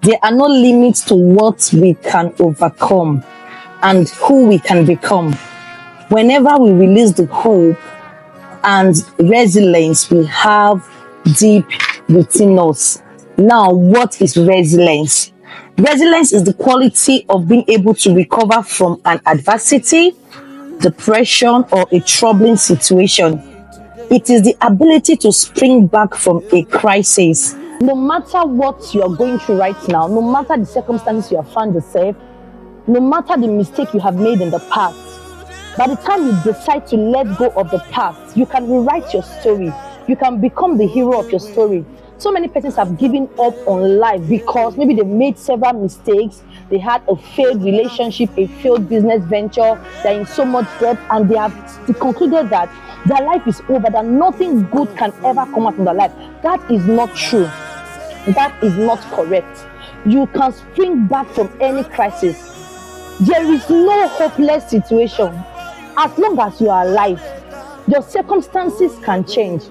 There are no limits to what we can overcome and who we can become. Whenever we release the hope and resilience we have deep within us. Now, what is resilience? Resilience is the quality of being able to recover from an adversity, depression, or a troubling situation. It is the ability to spring back from a crisis. No matter what you're going through right now, no matter the circumstances you have found yourself, no matter the mistake you have made in the past, by the time you decide to let go of the past, you can rewrite your story. You can become the hero of your story. So many persons have given up on life because maybe they made several mistakes. They had a failed relationship, a failed business venture. They're in so much debt, and they have concluded that their life is over, that nothing good can ever come out from their life. That is not true. That is not correct. You can spring back from any crisis. There is no hopeless situation. As long as you are alive, your circumstances can change.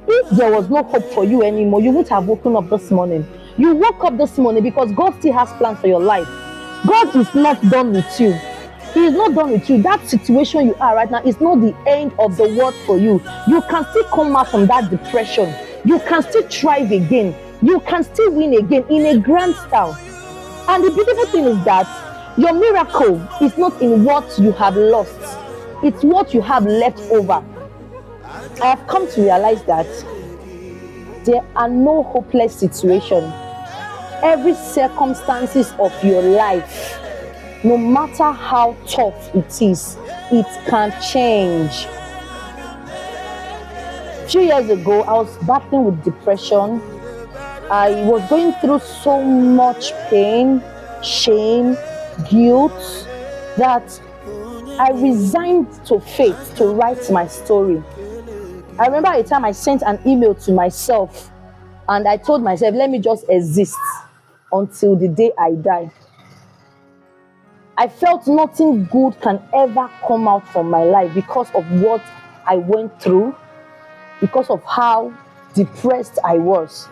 If there was no hope for you anymore, you wouldn't have woken up this morning. You woke up this morning because God still has plans for your life. God is not done with you. He is not done with you. That situation you are right now is not the end of the world for you. You can still come out from that depression. You can still thrive again. You can still win again in a grand style. And the beautiful thing is that your miracle is not in what you have lost. It's what you have left over. I have come to realize that there are no hopeless situations. Every circumstances of your life, no matter how tough it is, it can change. A few years ago, I was battling with depression. I was going through so much pain, shame, guilt, that I resigned to fate to write my story. I remember a time I sent an email to myself and I told myself, let me just exist until the day I die. I felt nothing good can ever come out from my life because of what I went through, because of how depressed I was.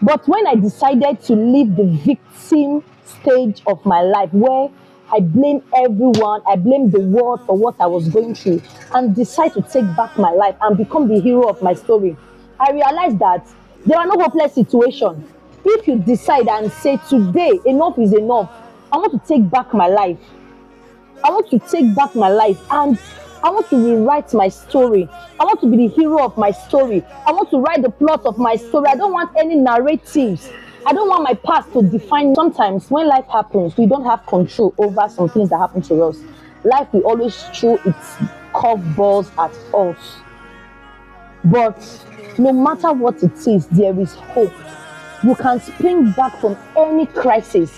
But when I decided to leave the victim stage of my life, where I blame everyone, I blame the world for what I was going through, and decide to take back my life and become the hero of my story, I realized that there are no hopeless situations. If you decide and say, today, enough is enough, I want to take back my life. I want to take back my life and I want to rewrite my story. I want to be the hero of my story. I want to write the plot of my story. I don't want any narratives. I don't want my past to define. Sometimes when life happens, we don't have control over some things that happen to us. Life will always throw its curveballs at us. But no matter what it is, there is hope. You can spring back from any crisis.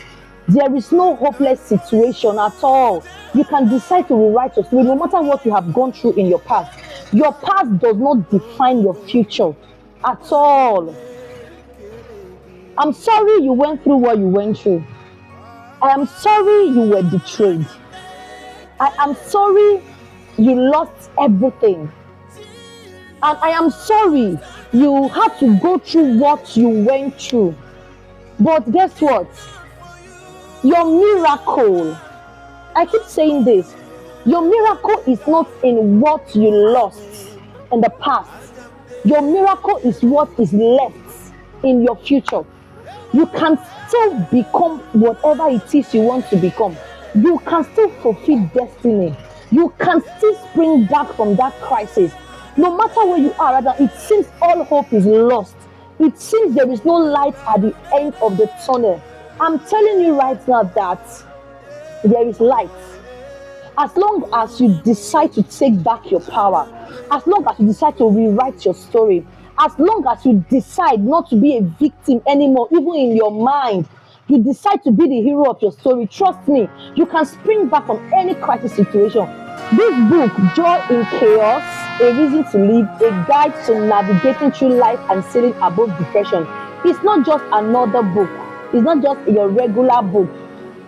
There is no hopeless situation at all. You can decide to rewrite your story no matter what you have gone through in your past. Your past does not define your future at all. I'm sorry you went through what you went through. I am sorry you were betrayed. I am sorry you lost everything. And I am sorry you had to go through what you went through. But guess what? Your miracle, I keep saying this, your miracle is not in what you lost in the past. Your miracle is what is left in your future. You can still become whatever it is you want to become. You can still fulfill destiny. You can still spring back from that crisis. No matter where you are, rather, it seems all hope is lost. It seems there is no light at the end of the tunnel. I'm telling you right now that there is light. As long as you decide to take back your power, as long as you decide to rewrite your story, as long as you decide not to be a victim anymore, even in your mind, you decide to be the hero of your story, trust me, you can spring back from any crisis situation. This book, Joy in Chaos, A Reason to Live, a guide to navigating through life and sailing above depression, it's not just another book. It's not just your regular book.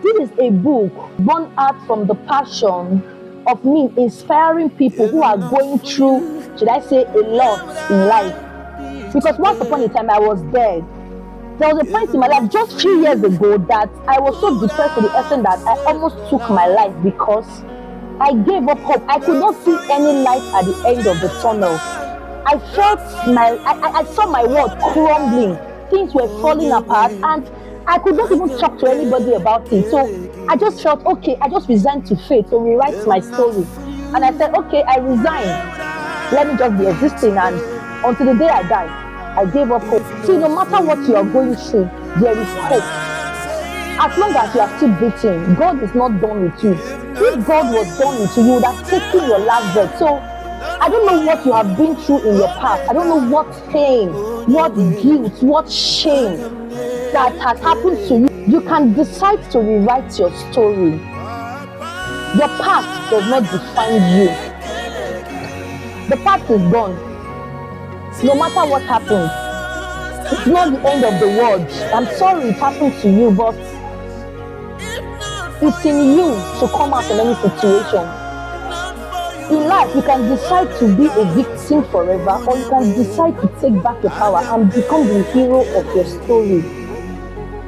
This is a book born out from the passion of me inspiring people who are going through, should I say, a lot in life. Because once upon a time I was there. There was a point in my life just few years ago that I was so depressed to the extent that I almost took my life because I gave up hope. I could not see any light at the end of the tunnel. I felt I saw my world crumbling. Things were falling apart, and I could not even talk to anybody about it. So I just felt okay. I just resigned to fate to rewrite my story. And I said, okay, I resign. Let me just be existing, and until the day I die, I gave up hope. See, no matter what you are going through, there is hope. As long as you are still breathing, God is not done with you. If God was done with you, He would have taken your last breath. So I don't know what you have been through in your past. I don't know what pain, what guilt, what shame that has happened to you. You can decide to rewrite your story. Your past does not define you. The past is gone. No matter what happens, it's not the end of the world. I'm sorry it happened to you, but it's in you to come out of any situation. In life, you can decide to be a victim forever, or you can decide to take back your power and become the hero of your story.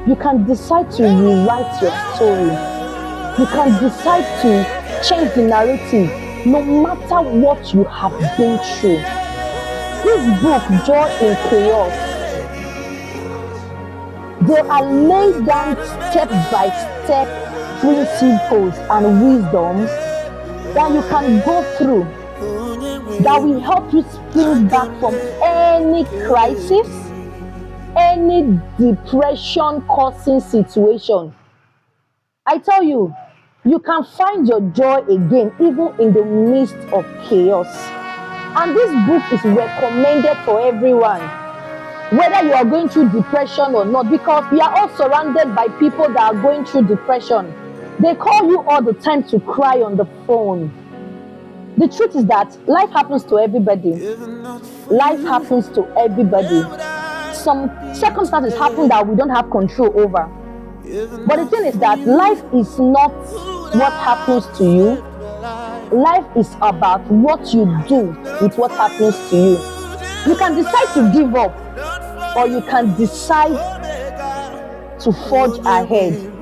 You can decide to rewrite your story. You can decide to change the narrative, no matter what you have been through. This book, Joy in Chaos, there are laid down step-by-step principles and wisdoms that you can go through that will help you spring back from any crisis, any depression causing situation. I tell you, you can find your joy again even in the midst of chaos. And this book is recommended for everyone, whether you are going through depression or not, because we are all surrounded by people that are going through depression. They call you all the time to cry on the phone. The truth is that life happens to everybody. Life happens to everybody. Some circumstances happen that we don't have control over. But the thing is that life is not what happens to you. Life is about what you do with what happens to you. You can decide to give up, or you can decide to forge ahead.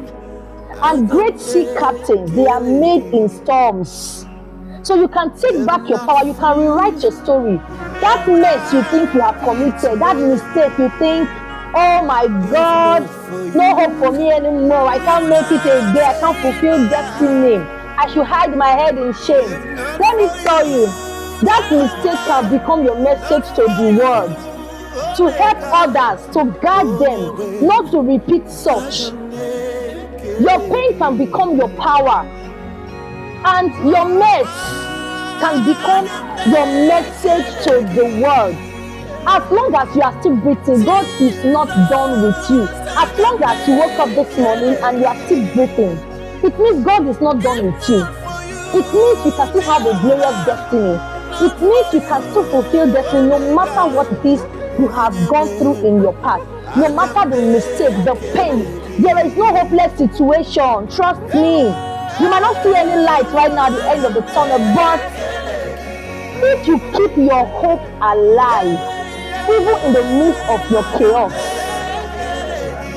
And great sea captains, they are made in storms. So you can take back your power, you can rewrite your story. That mess you think you have committed, that mistake you think, oh my God, no hope for me anymore, I can't make it again, I can't fulfill destiny, I should hide my head in shame. Let me tell you, that mistake can become your message to the world, to help others, to guide them, not to repeat such. Your pain can become your power, and your mess can become your message to the world. As long as you are still breathing, God is not done with you. As long as you woke up this morning and you are still breathing, it means God is not done with you. It means you can still have a glorious destiny. It means you can still fulfill destiny no matter what it is you have gone through in your past. No matter the mistake, the pain, there is no hopeless situation. Trust me. You might not see any light right now at the end of the tunnel, but if you keep your hope alive, even in the midst of your chaos,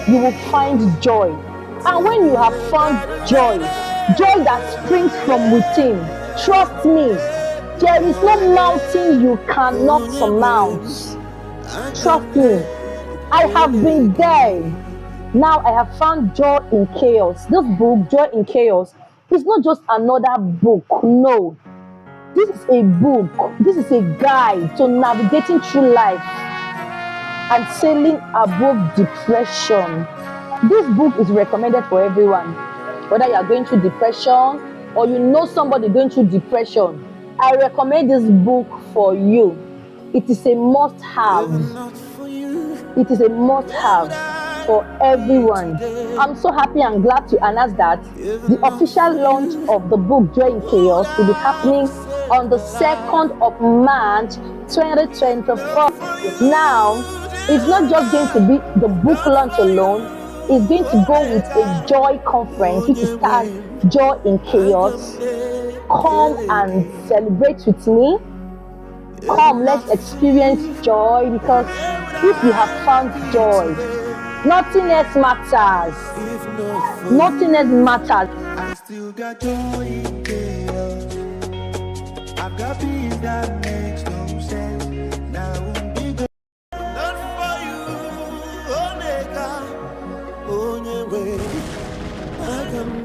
you will find joy. And when you have found joy, joy that springs from within, trust me, there is no mountain you cannot surmount. Trust me, I have been there. Now I have found joy in chaos. This book, Joy in Chaos, is not just another book. No. This is a book. This is a guide to navigating through life and sailing above depression. This book is recommended for everyone. Whether you are going through depression or you know somebody going through depression, I recommend this book for you. It is a must-have. It is a must-have for everyone. I'm so happy and glad to announce that the official launch of the book Joy in Chaos will be happening on the 2nd of March 2024. Now, it's not just going to be the book launch alone. It's going to go with a joy conference, which is called Joy in Chaos. Come and celebrate with me. Come, let's experience joy, because if you have found joy, Nothing else matters. If not for Nothing else you, matters. I still got joy in chaos. I've got peace that makes no sense. Now big not for you, oh nigga, oh yeah, I come